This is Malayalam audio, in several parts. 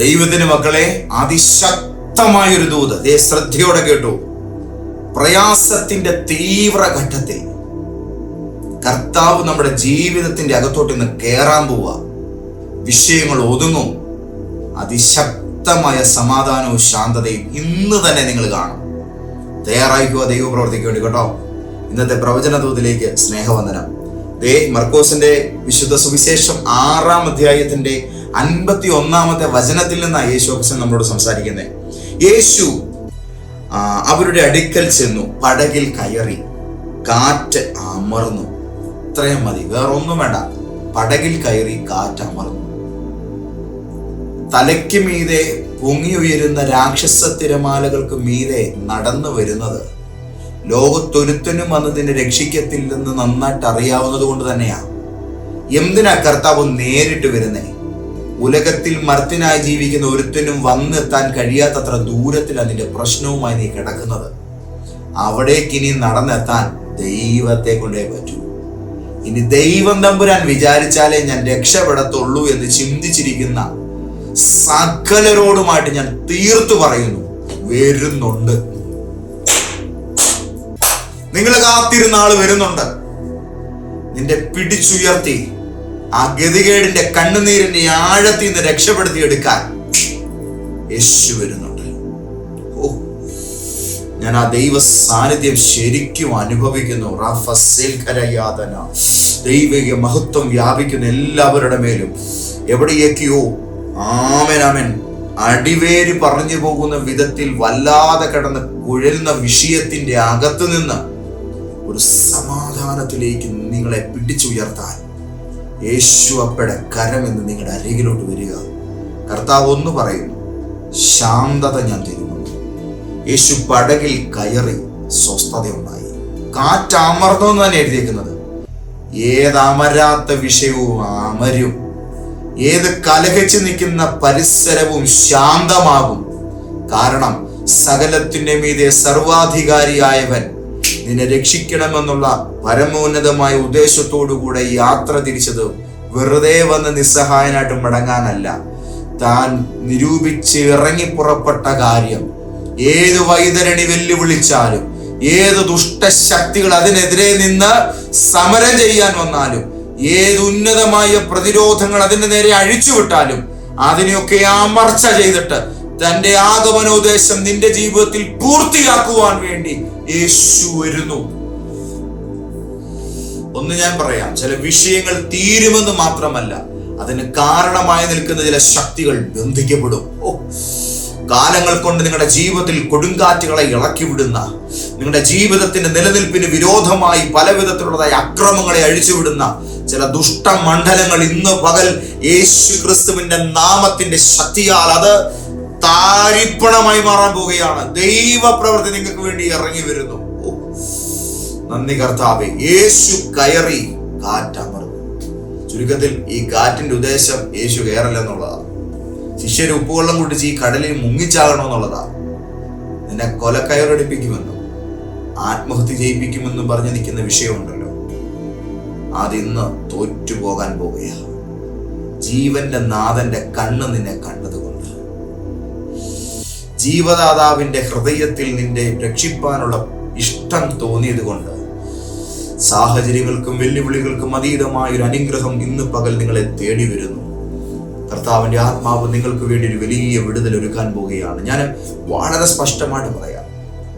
ദൈവത്തിന് മക്കളെ, അതിശക്തമായൊരു ദൂത് ശ്രദ്ധയോടെ കേട്ടു. പ്രയാസത്തിന്റെ തീവ്രഘട്ടത്തിൽ കർത്താവ് നമ്മുടെ ജീവിതത്തിന്റെ അകത്തോട്ട് ഇന്ന് കയറാൻ പോവുക. വിഷയങ്ങൾ ഒതുങ്ങും. അതിശക്തമായ സമാധാനവും ശാന്തതയും ഇന്ന് തന്നെ നിങ്ങൾ കാണും. തയ്യാറായിക്കുക ദൈവപ്രവർത്തിക്ക് വേണ്ടി കേട്ടോ. ഇന്നത്തെ പ്രവചന ദൂതിലേക്ക് സ്നേഹവന്ദനം. മർക്കോസിന്റെ വിശുദ്ധ സുവിശേഷം 6-ാം അധ്യായത്തിന്റെ 51-ാമത്തെ വചനത്തിൽ നിന്നാണ് യേശു നമ്മളോട് സംസാരിക്കുന്നത്. യേശു അവരുടെ അടുക്കൽ ചെന്നു, പടകിൽ കയറി, കാറ്റ് അമർന്നു. ഇത്രയും മതി, വേറൊന്നും വേണ്ട. പടകിൽ കയറി കാറ്റ് അമർന്നു. തലയ്ക്ക് മീതെ പൊങ്ങി ഉയരുന്ന രാക്ഷസ തിരമാലകൾക്ക് മീതെ നടന്നു വരുന്നത് ലോകത്തൊരുത്തനും വന്നതിനെ രക്ഷിക്കത്തില്ലെന്ന് നന്നായിട്ട് അറിയാവുന്നത് കൊണ്ട് തന്നെയാണ്. എന്തിനാ കർത്താവ് നേരിട്ട് വരുന്നേ? ഉലകത്തിൽ മർത്യനായി ജീവിക്കുന്ന ഒരുത്തനും വന്നെത്താൻ കഴിയാത്തത്ര ദൂരത്തിൽ അതിന്റെ പ്രശ്നവുമായി നീ കിടക്കുന്നത്. അവിടേക്ക് ഇനി നടന്നെത്താൻ ദൈവത്തെ കൊണ്ടേ പറ്റൂ. ഇനി ദൈവം തമ്പുരാൻ വിചാരിച്ചാലേ ഞാൻ രക്ഷപ്പെടത്തുള്ളൂ എന്ന് ചിന്തിച്ചിരിക്കുന്ന സകലരോടുമായിട്ട് ഞാൻ തീർത്തു പറയുന്നു, വരുന്നുണ്ട്. നിങ്ങൾ കാത്തിരുന്ന ആള് വരുന്നുണ്ട്. നിന്റെ പിടിച്ചുയർത്തി ആ ഗതികേടിന്റെ കണ്ണുനീരിന്റെ ആഴത്തിൽ നിന്ന് രക്ഷപ്പെടുത്തി എടുക്കാൻ യേശു വരുന്നുണ്ട്. ഞാൻ ആ ദൈവ സാന്നിധ്യം ശരിക്കും അനുഭവിക്കുന്നു. ദൈവിക മഹത്വം വ്യാപിക്കുന്ന എല്ലാവരുടെ മേലും എവിടെയൊക്കെയോ ആമേൻ അടിവേര് പറഞ്ഞു പോകുന്ന വിധത്തിൽ വല്ലാതെ കിടന്ന് കുഴലുന്ന വിഷയത്തിന്റെ അകത്ത് നിന്ന് ഒരു സമാധാനത്തിലേക്ക് നിങ്ങളെ പിടിച്ചുയർത്താൻ യേശു അപ്പയുടെ കരമെന്ന് നിങ്ങളുടെ അരികിലോട്ട് വരിക. കർത്താവ് ഒന്ന് പറയുന്നു, ശാന്തത ഞാൻ തരുന്നു. യേശു പടകിൽ കയറി സ്വസ്ഥതയുണ്ടായി. കാറ്റ് അമർന്നു എന്ന് തന്നെ എഴുതിയേക്കുന്നത്. ഏതമരാത്ത വിഷയവും അമരും. ഏത് കലഹിച്ച് നിൽക്കുന്ന പരിസരവും ശാന്തമാകും. കാരണം സകലത്തിന്റെ മീതെ സർവാധികാരിയായവൻ നിന്നെ രക്ഷിക്കണമെന്നുള്ള പരമോന്നതമായ ഉദ്ദേശത്തോടുകൂടെ യാത്ര തിരിച്ചത് വെറുതെ വന്ന് നിസ്സഹായനായിട്ട് മടങ്ങാനല്ല. താൻ നിരൂപിച്ച് ഇറങ്ങി പുറപ്പെട്ട കാര്യം ഏത് വൈതരണി വെല്ലുവിളിച്ചാലും, ഏത് ദുഷ്ടശക്തികൾ അതിനെതിരെ നിന്ന് സമരം ചെയ്യാൻ വന്നാലും, ഏത് ഉന്നതമായ പ്രതിരോധങ്ങൾ അതിന്റെ നേരെ അഴിച്ചുവിട്ടാലും അതിനെയൊക്കെ അമർച്ച ചെയ്തിട്ട് തന്റെ ആഗമനോദ്ദേശം നിന്റെ ജീവിതത്തിൽ പൂർത്തിയാക്കുവാൻ വേണ്ടി യേശു വരുന്നു. ഒന്ന് ഞാൻ പറയാം, ചില വിഷയങ്ങൾ തീരുമെന്ന് മാത്രമല്ല, അതിന് കാരണമായി നിൽക്കുന്ന ചില ശക്തികൾ ബന്ധിക്കപ്പെടും. കാലങ്ങൾ കൊണ്ട് നിങ്ങളുടെ ജീവിതത്തിൽ കൊടുങ്കാറ്റുകളെ ഇളക്കി വിടുന്ന, നിങ്ങളുടെ ജീവിതത്തിന്റെ നിലനിൽപ്പിന് വിരോധമായി പല വിധത്തിലുള്ളതായ അക്രമങ്ങളെ അഴിച്ചുവിടുന്ന ചില ദുഷ്ടമണ്ഡലങ്ങൾ ഇന്ന് പകൽ യേശു ക്രിസ്തുവിന്റെ നാമത്തിന്റെ ശക്തിയാൽ അത് താരിപ്പണമായി മാറാൻ പോവുകയാണ്. ദൈവ പ്രവൃത്തി നിങ്ങൾക്ക് വേണ്ടി ഇറങ്ങി വരുന്നു. നന്ദി കർത്താവേ. യേശു കയറി കാറ്റമർന്നു. ചുരുക്കത്തിൽ ഈ കാറ്റിന്റെ ഉദ്ദേശം യേശു കയറല്ല എന്നുള്ളതാണ്. ശിഷ്യര് ഉപ്പുവെള്ളം കുടിച്ച് ഈ കടലിൽ മുങ്ങിച്ചാകണമെന്നുള്ളതാണ്. നിന്നെ കൊലക്കയറടിപ്പിക്കുമെന്നും ആത്മഹത്യ ചെയ്യിപ്പിക്കുമെന്നും പറഞ്ഞു നിൽക്കുന്ന വിഷയമുണ്ടല്ലോ, അതിന്ന് തോറ്റുപോകാൻ പോവുകയാണ്. ജീവന്റെ നാഥന്റെ കണ്ണ് നിന്നെ കണ്ടതുകൊണ്ട്, ജീവദാതാവിന്റെ ഹൃദയത്തിൽ നിന്റെ രക്ഷിപ്പാനുള്ള ഇഷ്ടം തോന്നിയത് കൊണ്ട്, സാഹചര്യങ്ങൾക്കും വെല്ലുവിളികൾക്കും അതീതമായൊരു അനുഗ്രഹം ഇന്ന് പകൽ നിങ്ങളെ തേടി വരുന്നു. കർത്താവിന്റെ ആത്മാവ് നിങ്ങൾക്ക് വേണ്ടി ഒരു വലിയ വിടുതൽ ഒരുക്കാൻ പോവുകയാണ്. ഞാൻ വളരെ സ്പഷ്ടമായിട്ട് പറയാം,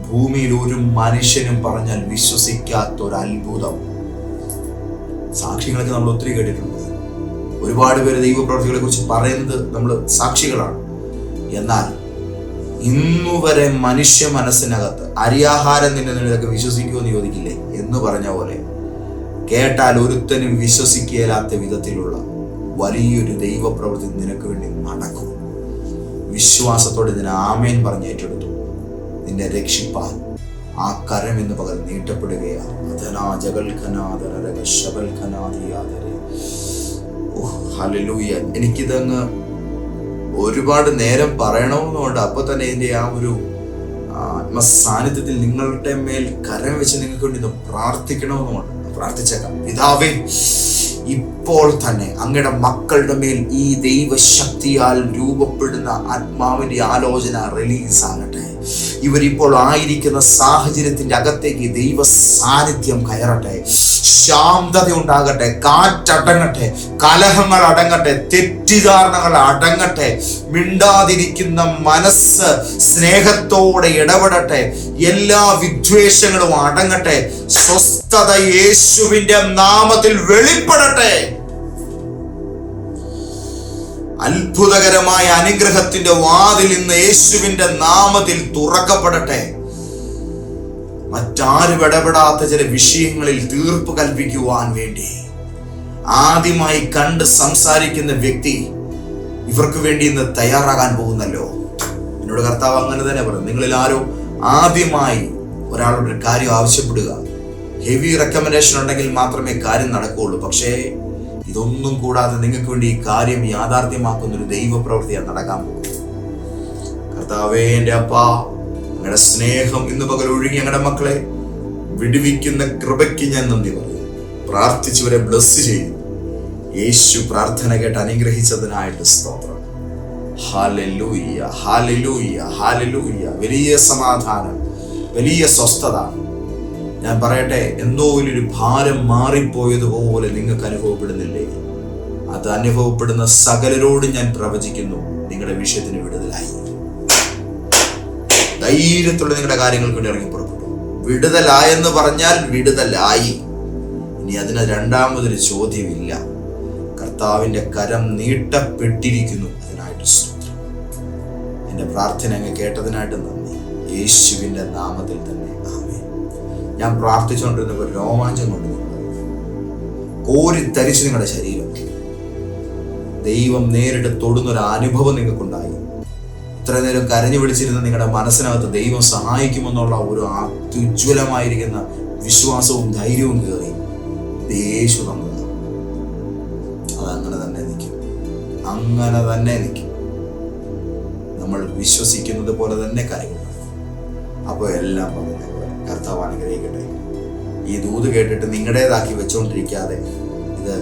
ഭൂമിയിൽ ഒരു മനുഷ്യനും പറഞ്ഞാൽ വിശ്വസിക്കാത്ത ഒരു അത്ഭുതം. സാക്ഷ്യങ്ങളൊക്കെ നമ്മൾ ഒത്തിരി കേട്ടിട്ടുണ്ട്. ഒരുപാട് പേര് ദൈവപ്രവൃത്തികളെ കുറിച്ച് പറയുന്നത് നമ്മൾ സാക്ഷികളാണ്. എന്നാൽ ഇന്നുവരെ മനുഷ്യ മനസ്സിനകത്ത് അരിയാഹാരം നിന്നതൊക്കെ വിശ്വസിക്കുമെന്ന് ചോദിക്കില്ലേ എന്ന് പറഞ്ഞ പോലെ, കേട്ടാൽ ഒരുത്തനും വിശ്വസിക്കാത്ത വിധത്തിലുള്ള വലിയൊരു ദൈവപ്രവൃത്തി നിനക്ക് വേണ്ടി നടക്കും. വിശ്വാസത്തോടെ ഇതിനെ ആമേൻ പറഞ്ഞ് ഏറ്റെടുത്തു. നിന്നെ രക്ഷിപ്പാൻ ആ കരം ഇന്ന് പകൽ നീട്ടപ്പെടുകയാണ്. എനിക്കിതങ്ങ് ഒരുപാട് നേരം പറയണമെന്നുണ്ട്. അപ്പൊ തന്നെ ഇതിന്റെ ആ ഒരു ആത്മസാന്നിധ്യത്തിൽ നിങ്ങളുടെ മേൽ കരം വെച്ച് നിങ്ങൾക്ക് വേണ്ടി പ്രാർത്ഥിക്കണമെന്നുമുണ്ട്. പ്രാർത്ഥിച്ചേക്കാം. പിതാവേ, ഇപ്പോൾ തന്നെ അങ്ങയുടെ മക്കളുടെ മേൽ ഈ ദൈവശക്തിയാൽ രൂപപ്പെടുന്ന ആത്മാവിന്റെ ആലോചന റിലീസ് ആകട്ടെ. ഇവരിപ്പോൾ ആയിരിക്കുന്ന സാഹചര്യത്തിന്റെ അകത്തേക്ക് ദൈവ സാന്നിധ്യം കയറട്ടെ. ശാന്തത ഉണ്ടാകട്ടെ, കാറ്റടങ്ങട്ടെ, കലഹങ്ങൾ അടങ്ങട്ടെ, തെറ്റിദ്ധാരണകൾ അടങ്ങട്ടെ, മിണ്ടാതിരിക്കുന്ന മനസ്സ് സ്നേഹത്തോടെ ഇടപെടട്ടെ, എല്ലാ വിദ്വേഷങ്ങളും അടങ്ങട്ടെ, സ്വസ്ഥത യേശുവിന്റെ നാമത്തിൽ വെളിപ്പെടട്ടെ. അത്ഭുതകരമായ അനുഗ്രഹത്തിന്റെ വാതിൽ ഇന്ന് യേശുവിന്റെ നാമത്തിൽ തുറക്കപ്പെടട്ടെ. മറ്റാരും ഇടപെടാത്ത ചില വിഷയങ്ങളിൽ തീർപ്പ് കൽപ്പിക്കുവാൻ വേണ്ടി ആദ്യമായി കണ്ട് സംസാരിക്കുന്ന വ്യക്തി ഇവർക്ക് വേണ്ടി ഇന്ന് തയ്യാറാകാൻ പോകുന്നല്ലോ. എന്നോട് കർത്താവ് അങ്ങനെ തന്നെ പറഞ്ഞു, നിങ്ങളിൽ ആരോ ആദ്യമായി ഒരാളോട് ഒരു കാര്യം ആവശ്യപ്പെടുക, ഹെവി റെക്കമെൻഡേഷൻ ഉണ്ടെങ്കിൽ മാത്രമേ കാര്യം നടക്കുകയുള്ളൂ. പക്ഷേ ഇതൊന്നും കൂടാതെ നിങ്ങൾക്ക് വേണ്ടി ഈ കാര്യം യാഥാർത്ഥ്യമാക്കുന്ന ഒരു ദൈവപ്രവൃത്തിയാണ് നടക്കാൻ പോകുന്നത്. കർത്താവേ, എൻ്റെ അപ്പ, ഞങ്ങളുടെ സ്നേഹം ഇന്ന് പകൽ ഒഴുകി ഞങ്ങളുടെ മക്കളെ വിടുവിക്കുന്ന കൃപയ്ക്ക് ഞാൻ നന്ദി പറയുന്നു. പ്രാർത്ഥിച്ചവരെ ബ്ലസ് ചെയ്തു. യേശു പ്രാർത്ഥന കേട്ട് അനുഗ്രഹിച്ചതിനായിട്ട് സ്തോത്രം. Hallelujah, hallelujah, hallelujah. വലിയ സമാധാനം, വലിയ സ്വസ്ഥത. ഞാൻ പറയട്ടെ, എന്തോ ഒരു ഭാരം മാറിപ്പോയതുപോലെ നിങ്ങൾക്ക് അനുഭവപ്പെടുന്നില്ലേ? അത് അനുഭവപ്പെടുന്ന സകലരോടും ഞാൻ പ്രവചിക്കുന്നു, നിങ്ങളുടെ വിഷയത്തിന് വിടുതലായി. ധൈര്യത്തോടെ നിങ്ങളുടെ കാര്യങ്ങൾക്ക് വേണ്ടി ഇറങ്ങി പുറപ്പെട്ടു. വിടുതലായെന്ന് പറഞ്ഞാൽ വിടുതലായി. ഇനി അതിന് രണ്ടാമതൊരു ചോദ്യമില്ല. കർത്താവിന്റെ കരം നീട്ടപ്പെട്ടിരിക്കുന്നു. അതിനായിട്ട് സ്തോത്രം. എന്റെ പ്രാർത്ഥന അങ്ങ് കേട്ടതിനായിട്ട് നന്ദി. യേശുവിന്റെ നാമത്തിൽ തന്നെ ആമേൻ. ഞാൻ പ്രാർത്ഥിച്ചുകൊണ്ടിരുന്നപ്പോൾ രോമാഞ്ചം കൊണ്ട് കോരിത്തരിച്ച് നിങ്ങളുടെ ശരീരം ദൈവം നേരിട്ട് തൊടുന്നൊരു അനുഭവം നിങ്ങൾക്കുണ്ടായി. ഇത്ര നേരം കരഞ്ഞു പിടിച്ചിരുന്ന നിങ്ങളുടെ മനസ്സിനകത്ത് ദൈവം സഹായിക്കുമെന്നുള്ള ഒരു അത്യുജ്വലമായിരിക്കുന്ന വിശ്വാസവും ധൈര്യവും കയറി. യേശു തന്നത് അതങ്ങനെ തന്നെ നിൽക്കും, അങ്ങനെ തന്നെ നിൽക്കും. നമ്മൾ വിശ്വസിക്കുന്നത് പോലെ തന്നെ കാര്യങ്ങൾ. അപ്പോൾ എല്ലാം പറഞ്ഞ പോലെ കർത്താവ് അനുഗ്രഹിക്കട്ടെ. ഈ ദൂത് കേട്ടിട്ട് നിങ്ങളുടേതാക്കി വെച്ചുകൊണ്ടിരിക്കാതെ, ഇത്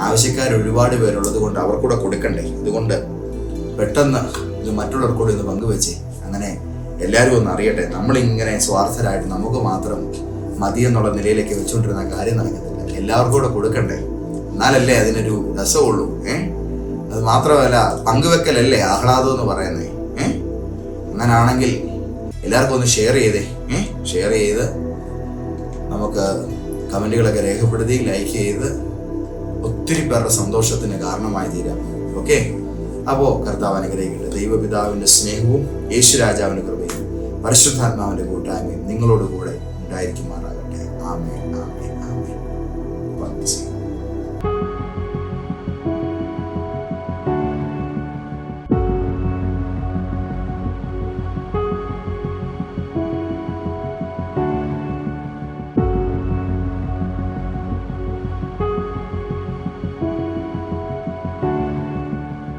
ആവശ്യക്കാർ ഒരുപാട് പേരുള്ളത് കൊണ്ട് അവർക്കൂടെ കൊടുക്കണ്ടേ. ഇതുകൊണ്ട് പെട്ടെന്ന് ഇത് മറ്റുള്ളവർക്കൂടെ ഒന്ന് പങ്കുവെച്ച് അങ്ങനെ എല്ലാവരും ഒന്ന് അറിയട്ടെ. നമ്മളിങ്ങനെ സ്വാർത്ഥരായിട്ട് നമുക്ക് മാത്രം മതി എന്നുള്ള നിലയിലേക്ക് വെച്ചുകൊണ്ടിരുന്ന കാര്യം നടക്കത്തില്ല. എല്ലാവർക്കും കൂടെ കൊടുക്കണ്ടേ, എന്നാലല്ലേ അതിനൊരു രസമുള്ളൂ. അത് മാത്രമല്ല, പങ്കുവെക്കലല്ലേ ആഹ്ലാദം എന്ന് പറയുന്നേ. അങ്ങനാണെങ്കിൽ എല്ലാവർക്കും ഒന്ന് ഷെയർ ചെയ്തേ. ഷെയർ ചെയ്ത് നമുക്ക് കമൻറ്റുകളൊക്കെ രേഖപ്പെടുത്തി ലൈക്ക് ചെയ്ത് ഒത്തിരി പേരുടെ സന്തോഷത്തിന് കാരണമായി തീരാം. ഓക്കെ, അപ്പോൾ കർത്താവ് അനുഗ്രഹിക്കട്ടെ. ദൈവപിതാവിൻ്റെ സ്നേഹവും യേശുരാജാവിൻ്റെ കൃപയും പരിശുദ്ധാത്മാവിൻ്റെ കൂട്ടായ്മയും നിങ്ങളോട് കൂടെ ഉണ്ടായിരിക്കുമാറാകട്ടെ. ആമേൻ, ആമേൻ, ആമേൻ.